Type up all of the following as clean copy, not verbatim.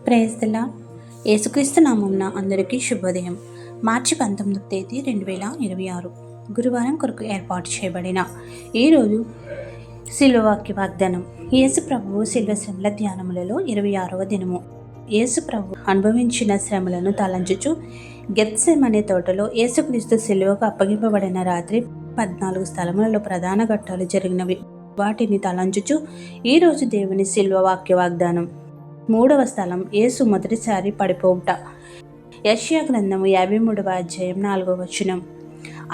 Praise the lord. యేసుక్రీస్తు నామమున అందరికీ శుభోదయం. మార్చి 19వ తేదీ 2026 గురువారం కొరకు ఏర్పాటు చేయబడిన ఈరోజు శిలువ వాక్య వాగ్దానం. యేసు ప్రభువు శిలువ శ్రమల ధ్యానములలో 26వ దినము. యేసు ప్రభు అనుభవించిన శ్రమలను తలంచుచు గెత్సెమనే తోటలో యేసుక్రీస్తు శిలువకు అప్పగింపబడిన రాత్రి 14 స్థలములలో ప్రధాన ఘట్టాలు జరిగినవి. వాటిని తలంచుచు ఈరోజు దేవుని శిలువ వాక్య వాగ్దానం. 3వ స్థలం యేసు మొదటిసారి పడిపోవుట. యెషయా గ్రంథము 53వ అధ్యాయం 4వ వచనం.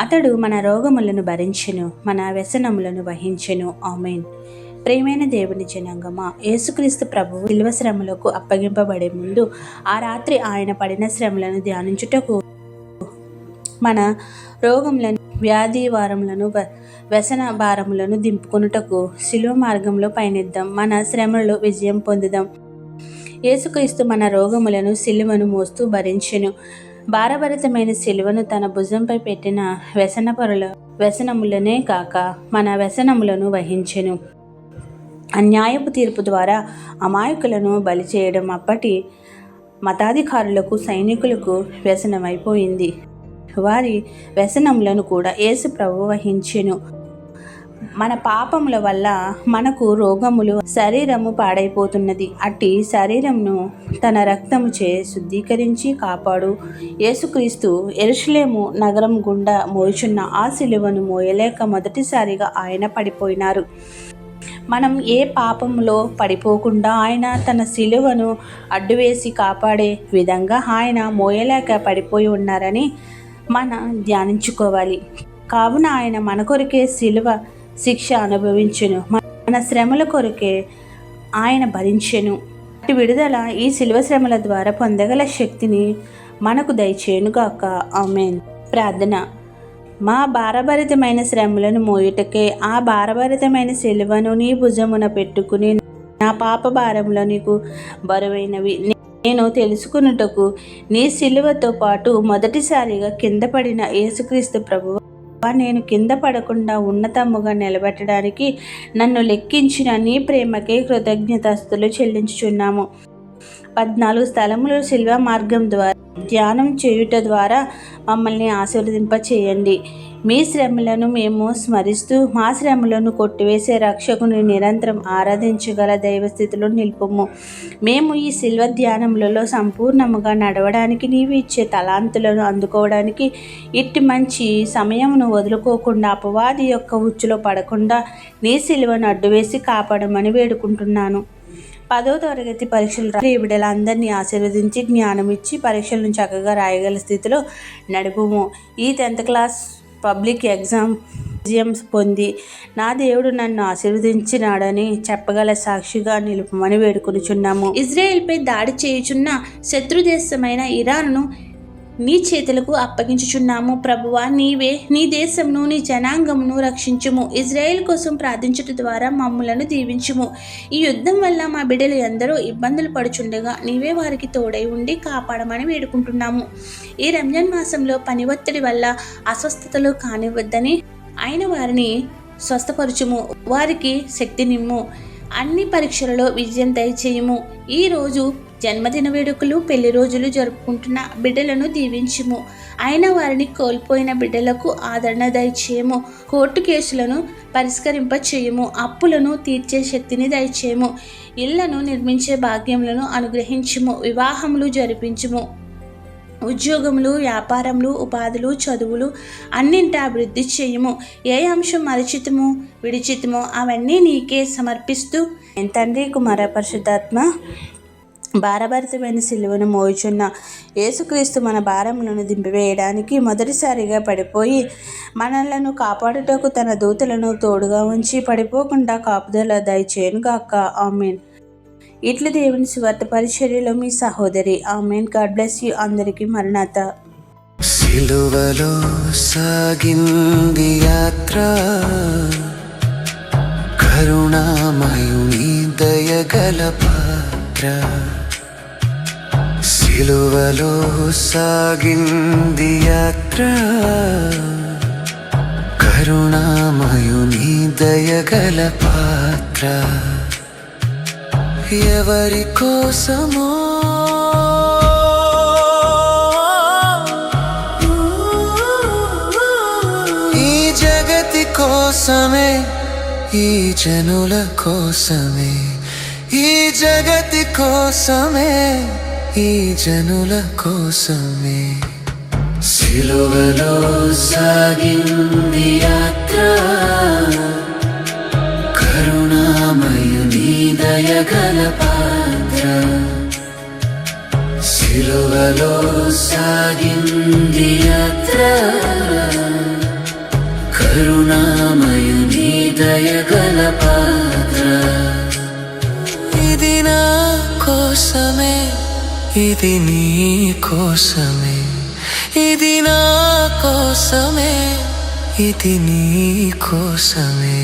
అతడు మన రోగములను భరించెను, మన వ్యసనములను వహించెను. ఆమేన్. ప్రియమైన దేవుని జనాంగమా, యేసుక్రీస్తు ప్రభువు శిలువ శ్రమలకు అప్పగింపబడే ముందు ఆ రాత్రి ఆయన పడిన శ్రమలను ధ్యానించుటకు, మన రోగములను, వ్యాధి వారములను, వ్యసన భారములను దింపుకొనుటకు శిలువ మార్గంలో పయనిద్దాం. మన శ్రమలో విజయం పొందుదాం. యేసుక్రీస్తు మన రోగములను, సిలువను మోస్తూ భరించెను. భారభరితమైన సిలువను తన భుజంపై పెట్టిన వ్యసనములనే కాక మన వ్యసనములను వహించెను. అన్యాయపు తీర్పు ద్వారా అమాయకులను బలి చేయడం అప్పటి మతాధికారులకు, సైనికులకు వ్యసనమైపోయింది. వారి వ్యసనములను కూడా యేసు ప్రభువు వహించెను. మన పాపముల వల్ల మనకు రోగములు, శరీరము పాడైపోతున్నది. అట్టి శరీరమును తన రక్తముచే శుద్ధీకరించి కాపాడు యేసుక్రీస్తు యెరూషలేము నగరం గుండా మోయుచున్న ఆ సిలువను మోయలేక మొదటిసారిగా ఆయన పడిపోయినారు. మనం ఏ పాపములో పడిపోకుండా ఆయన తన సిలువను అడ్డువేసి కాపాడే విధంగా ఆయన మోయలేక పడిపోయి ఉన్నారని మనం ధ్యానించుకోవాలి. కావున ఆయన మన కొరకే సిలువ శిక్ష అనుభవించెను, మన శ్రమల కొరకే ఆయన భరించెను. అటు విడుదల ఈ శిలువ శ్రమల ద్వారా పొందగల శక్తిని మనకు దయచేయునుగాక. ఆమేన్. ప్రార్థన. మా భారభరితమైన శ్రమలను మోయుటకే ఆ భారభరితమైన శిలువను నీ భుజమున పెట్టుకుని నా పాప భారములు నీకు బరువైనవి నేను తెలుసుకున్నటకు నీ శిలువతో పాటు మొదటిసారిగా కింద పడిన యేసుక్రీస్తు ప్రభువు నేను కింద పడకుండా ఉన్నతముగా నిలబెట్టడానికి నన్ను లెక్కించిన నీ ప్రేమకే కృతజ్ఞతాస్తులు చెల్లించుచున్నాము. 14 స్థలములు శిల్వ మార్గం ద్వారా ధ్యానం చేయుట ద్వారా మమ్మల్ని ఆశీర్వదింప చేయండి. మీ శ్రమలను మేము స్మరిస్తూ మా శ్రమలను కొట్టివేసే రక్షకుని నిరంతరం ఆరాధించగల దైవస్థితిలో నిలుపుము. మేము ఈ శిల్వ ధ్యానములలో సంపూర్ణముగా నడవడానికి, నీవు ఇచ్చే తలాంతులను అందుకోవడానికి ఇట్టి మంచి సమయమును వదులుకోకుండా, అపవాది యొక్క ఉచ్చులో పడకుండా నీ శిలువను అడ్డువేసి కాపాడమని వేడుకుంటున్నాను. 10వ తరగతి పరీక్షలు బిడ్డలందరినీ ఆశీర్వదించి జ్ఞానం ఇచ్చి పరీక్షలను చక్కగా రాయగల స్థితిలో నడుపుము. ఈ 10th క్లాస్ పబ్లిక్ ఎగ్జామ్ విజయం పొంది నా దేవుడు నన్ను ఆశీర్వదించినాడని చెప్పగల సాక్షిగా నిలుపమని వేడుకొనుచున్నాము. ఇజ్రాయెల్పై దాడి చేయుచున్న శత్రుదేశమైన ఇరాన్ను నీ చేతులకు అప్పగించుచున్నాము. ప్రభువా, నీవే నీ దేశమును, నీ జనాంగమును రక్షించుము. ఇజ్రాయెల్ కోసం ప్రార్థించుట ద్వారా మమ్ములను దీవించుము. ఈ యుద్ధం వల్ల మా బిడ్డలు ఎందరో ఇబ్బందులు పడుచుండగా నీవే వారికి తోడై ఉండి కాపాడమని వేడుకుంటున్నాము. ఈ రంజాన్ మాసంలో పని ఒత్తిడి వల్ల అస్వస్థతలు కానివద్దని ఆయన వారిని స్వస్థపరచుము. వారికి శక్తి నిమ్ము. అన్ని పరీక్షలలో విజయం దయచేయము. ఈరోజు జన్మదిన వేడుకలు, పెళ్లి రోజులు జరుపుకుంటున్న బిడ్డలను దీవించుము. అయిన వారిని కోల్పోయిన బిడ్డలకు ఆదరణ దయచేయము. కోర్టు కేసులను పరిష్కరింప చేయము. అప్పులను తీర్చే శక్తిని దయచేయము. ఇళ్లను నిర్మించే భాగ్యములను అనుగ్రహించుము. వివాహములు జరిపించుము. ఉద్యోగములు, వ్యాపారములు, ఉపాధులు, చదువులు అన్నింటి అభివృద్ధి చేయము. ఏ అంశం మరచితమో విడిచితమో అవన్నీ నీకే సమర్పిస్తూ తండ్రి, కుమార, పరిశుద్ధాత్మ భారభరితమైన సిలువను మోయుచున్న యేసుక్రీస్తు మన భారములను దింపివేయడానికి మొదటిసారిగా పడిపోయి మనలను కాపాడుటకు తన దూతలను తోడుగా ఉంచి పడిపోకుండా కాపుదల దయచేయునుగాక. ఆమేన్. ఇట్లు దేవుని సువార్త పరిచర్యలో మీ సహోదరి. ఆమేన్. God bless you. అందరికీ మరణాత. సిలువలో సాగింది యాత్ర, కరుణామయుని దయగల పాత్ర. సిలువలో సాగింది యాత్ర, కరుణామయుని దయగల పాత్ర. ఎవరి కోసమో ఈ జనుల కోసమే, ఈ జగతి కోసమే, ఈ జనుల కోసమే. సిలువలో సాగింది యాత్ర, కరుణామయుని దయగల పాత్ర. సిలువలో సాగింది యాత్ర, కరుణామయుని దయగల పాత్ర. ఇది నా కోసమే, ఇది నీ కోసమే, ఇది నా కోసమే, ఇది నీ కోసమే.